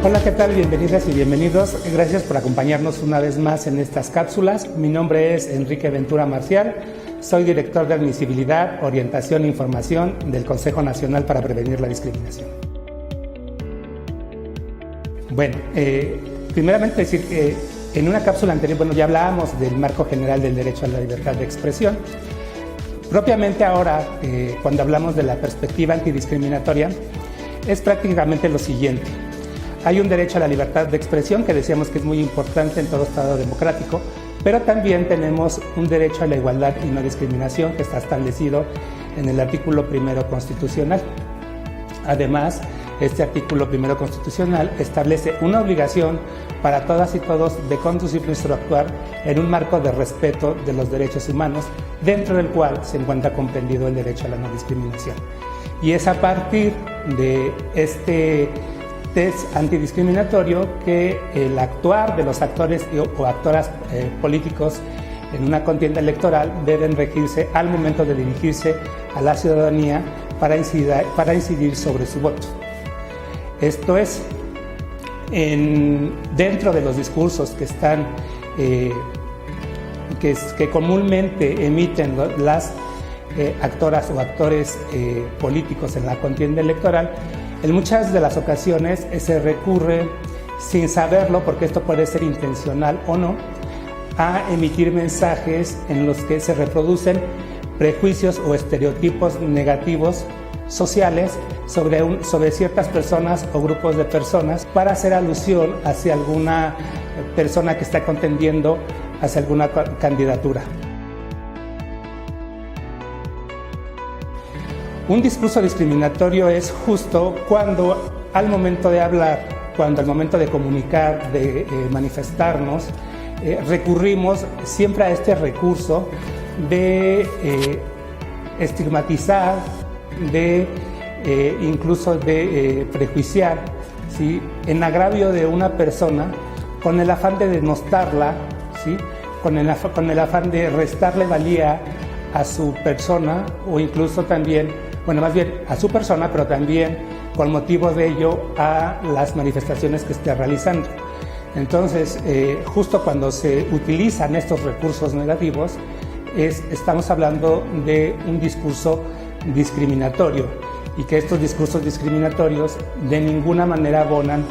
Hola, ¿qué tal? Bienvenidas y bienvenidos. Gracias por acompañarnos una vez más en estas cápsulas. Mi nombre es Enrique Ventura Marcial. Soy director de Admisibilidad, Orientación e Información del Consejo Nacional para Prevenir la Discriminación. Bueno, primeramente decir que en una cápsula anterior, ya hablábamos del marco general del derecho a la libertad de expresión. Propiamente ahora, cuando hablamos de la perspectiva antidiscriminatoria, es prácticamente lo siguiente. Hay un derecho a la libertad de expresión que decíamos que es muy importante en todo Estado democrático, pero también tenemos un derecho a la igualdad y no discriminación que está establecido en el artículo 1 constitucional. Además, este artículo 1 constitucional establece una obligación para todas y todos de conducir nuestro actuar en un marco de respeto de los derechos humanos, dentro del cual se encuentra comprendido el derecho a la no discriminación. Y es a partir de este test antidiscriminatorio que el actuar de los actores o actoras políticos en una contienda electoral deben regirse al momento de dirigirse a la ciudadanía para incidir sobre su voto. Esto es, dentro de los discursos que están que comúnmente emiten las actoras o actores políticos en la contienda electoral, en muchas de las ocasiones se recurre, sin saberlo, porque esto puede ser intencional o no, a emitir mensajes en los que se reproducen prejuicios o estereotipos negativos sociales sobre ciertas personas o grupos de personas para hacer alusión hacia alguna persona que está contendiendo hacia alguna candidatura. Un discurso discriminatorio es justo cuando al momento de hablar, cuando al momento de comunicar, de manifestarnos, recurrimos siempre a este recurso de estigmatizar, de incluso de prejuiciar, ¿sí?, en agravio de una persona con el afán de denostarla, ¿sí?, con el afán de restarle valía a su persona o incluso también, más bien a su persona, pero también con motivo de ello a las manifestaciones que esté realizando. Entonces, justo cuando se utilizan estos recursos negativos, estamos hablando de un discurso discriminatorio y que estos discursos discriminatorios de ninguna manera abonan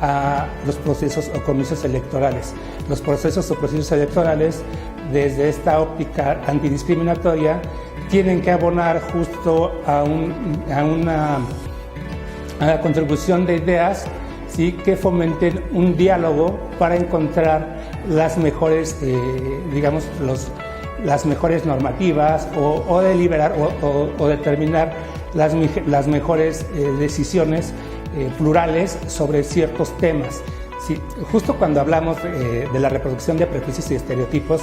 a los procesos o comicios electorales. Los procesos o procesos electorales, desde esta óptica antidiscriminatoria, tienen que abonar justo a la contribución de ideas, ¿sí?, que fomenten un diálogo para encontrar las mejores, las mejores normativas o deliberar o determinar las mejores decisiones plurales sobre ciertos temas. Sí, justo cuando hablamos de la reproducción de prejuicios y estereotipos,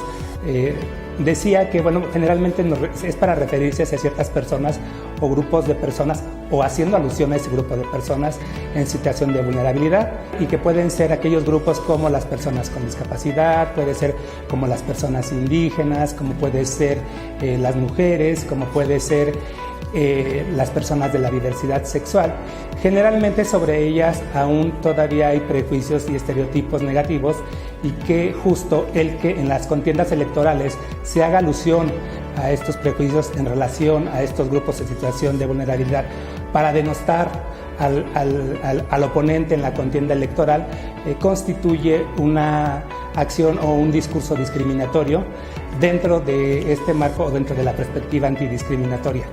decía que generalmente es para referirse hacia ciertas personas o grupos de personas o haciendo alusión a ese grupo de personas en situación de vulnerabilidad, y que pueden ser aquellos grupos como las personas con discapacidad, puede ser como las personas indígenas, como puede ser las mujeres, como puede ser las personas de la diversidad sexual. Generalmente sobre ellas aún todavía hay prejuicios y estereotipos negativos, y que justo el que en las contiendas electorales se haga alusión a estos prejuicios en relación a estos grupos en situación de vulnerabilidad para denostar al oponente en la contienda electoral constituye una acción o un discurso discriminatorio dentro de este marco o dentro de la perspectiva antidiscriminatoria.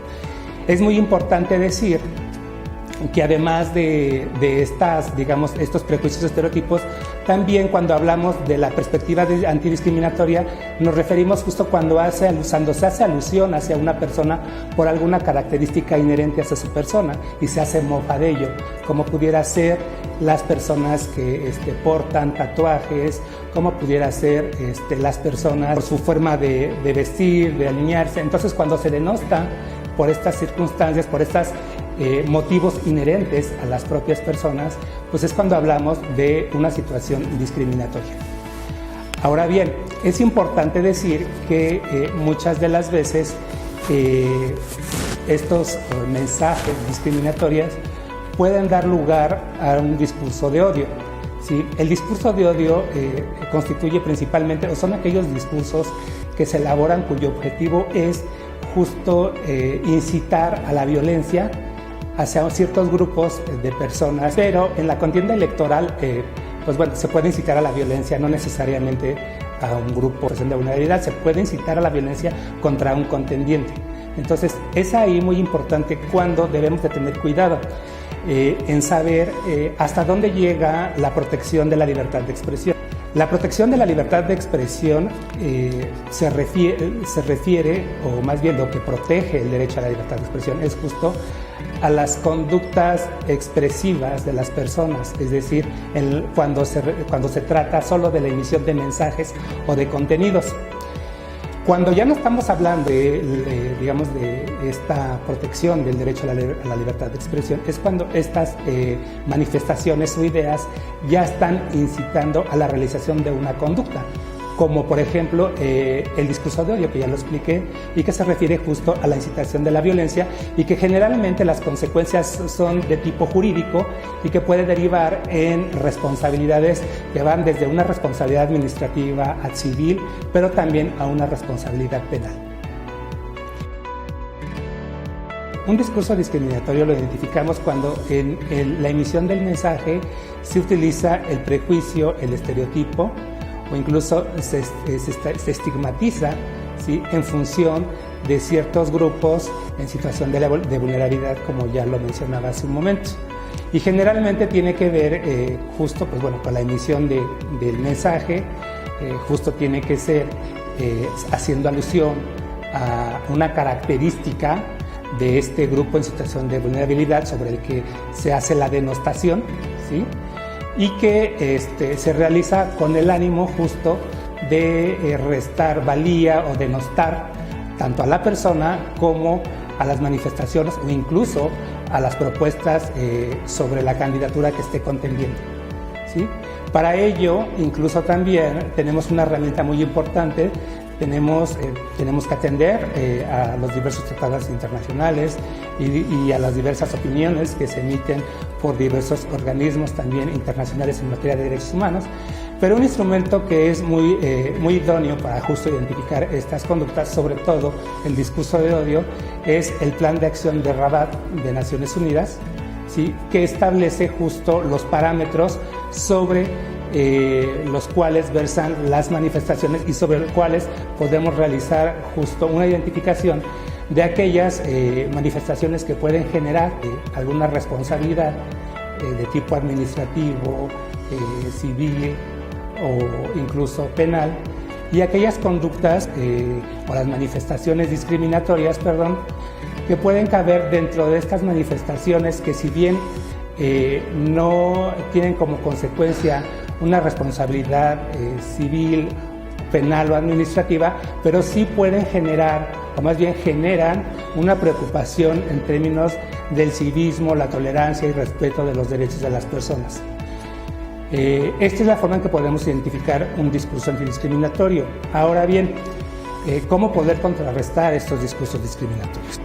Es muy importante decir que además de estos prejuicios y estereotipos, también cuando hablamos de la perspectiva antidiscriminatoria nos referimos justo cuando se hace alusión hacia una persona por alguna característica inherente hacia su persona y se hace mofa de ello, como pudiera ser las personas que portan tatuajes, como pudiera ser las personas por su forma de vestir, de alinearse. Entonces, cuando se denosta por estas circunstancias, por estos motivos inherentes a las propias personas, pues es cuando hablamos de una situación discriminatoria. Ahora bien, es importante decir que muchas de las veces estos mensajes discriminatorios pueden dar lugar a un discurso de odio. ¿Sí? El discurso de odio constituye principalmente, o son aquellos discursos que se elaboran cuyo objetivo es justo incitar a la violencia hacia ciertos grupos de personas, pero en la contienda electoral pues bueno, se puede incitar a la violencia, no necesariamente a un grupo de vulnerabilidad, se puede incitar a la violencia contra un contendiente. Entonces es ahí muy importante cuando debemos de tener cuidado en saber hasta dónde llega la protección de la libertad de expresión. La protección de la libertad de expresión se refiere, o más bien lo que protege el derecho a la libertad de expresión, es justo a las conductas expresivas de las personas, es decir, cuando se trata solo de la emisión de mensajes o de contenidos. Cuando ya no estamos hablando digamos, de esta protección del derecho a la libertad de expresión, es cuando estas manifestaciones o ideas ya están incitando a la realización de una conducta, como por ejemplo el discurso de odio, que ya lo expliqué, y que se refiere justo a la incitación de la violencia y que generalmente las consecuencias son de tipo jurídico y que puede derivar en responsabilidades que van desde una responsabilidad administrativa a civil, pero también a una responsabilidad penal. Un discurso discriminatorio lo identificamos cuando en la emisión del mensaje se utiliza el prejuicio, el estereotipo, o incluso se estigmatiza, ¿sí?, en función de ciertos grupos en situación de vulnerabilidad, como ya lo mencionaba hace un momento. Y generalmente tiene que ver justo pues, bueno, con la emisión del mensaje, justo tiene que ser haciendo alusión a una característica de este grupo en situación de vulnerabilidad sobre el que se hace la denostación, ¿sí?, y que se realiza con el ánimo justo de restar valía o denostar tanto a la persona como a las manifestaciones o incluso a las propuestas sobre la candidatura que esté contendiendo, ¿sí? Para ello, incluso también tenemos una herramienta muy importante. Tenemos que atender a los diversos tratados internacionales y a las diversas opiniones que se emiten por diversos organismos también internacionales en materia de derechos humanos, pero un instrumento que es muy idóneo para justo identificar estas conductas, sobre todo el discurso de odio, es el Plan de Acción de Rabat de Naciones Unidas, ¿sí?, que establece justo los parámetros sobre los cuales versan las manifestaciones y sobre los cuales podemos realizar justo una identificación de aquellas manifestaciones que pueden generar alguna responsabilidad de tipo administrativo, civil o incluso penal, y aquellas conductas o las manifestaciones discriminatorias, que pueden caber dentro de estas manifestaciones que, si bien no tienen como consecuencia una responsabilidad civil, penal o administrativa, pero sí pueden generar, o más bien generan, una preocupación en términos del civismo, la tolerancia y respeto de los derechos de las personas. Esta es la forma en que podemos identificar un discurso antidiscriminatorio. Ahora bien, ¿cómo poder contrarrestar estos discursos discriminatorios?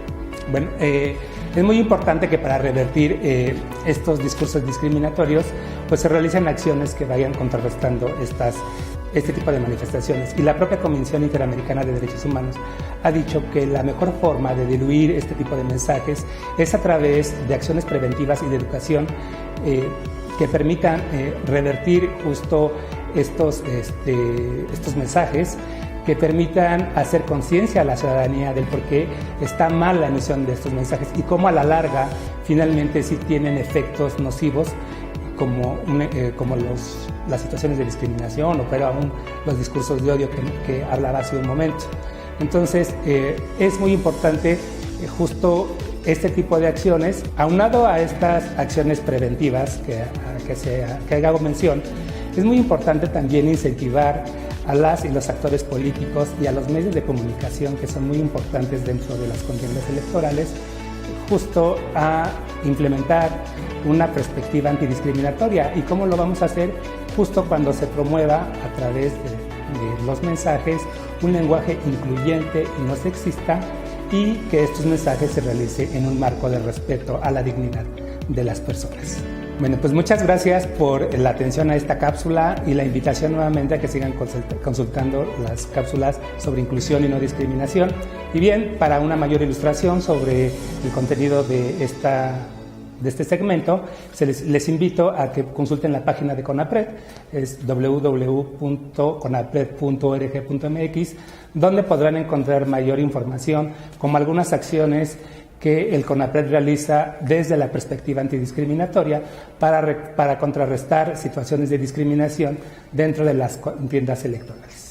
Bueno, es muy importante que para revertir estos discursos discriminatorios pues se realicen acciones que vayan contrarrestando este tipo de manifestaciones. Y la propia Convención Interamericana de Derechos Humanos ha dicho que la mejor forma de diluir este tipo de mensajes es a través de acciones preventivas y de educación que permitan revertir justo estos mensajes, que permitan hacer conciencia a la ciudadanía del por qué está mal la emisión de estos mensajes y cómo a la larga finalmente sí tienen efectos nocivos como las situaciones de discriminación o pero aún los discursos de odio que hablaba hace un momento. Entonces es muy importante justo este tipo de acciones, aunado a estas acciones preventivas que hago mención. Es muy importante también incentivar a las y los actores políticos y a los medios de comunicación, que son muy importantes dentro de las contiendas electorales, justo a implementar una perspectiva antidiscriminatoria. ¿Y cómo lo vamos a hacer? Justo cuando se promueva a través de los mensajes un lenguaje incluyente y no sexista, y que estos mensajes se realicen en un marco de respeto a la dignidad de las personas. Bueno, pues muchas gracias por la atención a esta cápsula y la invitación nuevamente a que sigan consultando las cápsulas sobre inclusión y no discriminación. Y bien, para una mayor ilustración sobre el contenido de este segmento, les invito a que consulten la página de CONAPRED, es www.conapred.org.mx, donde podrán encontrar mayor información, como algunas acciones que el CONAPRED realiza desde la perspectiva antidiscriminatoria para contrarrestar situaciones de discriminación dentro de las contiendas electorales.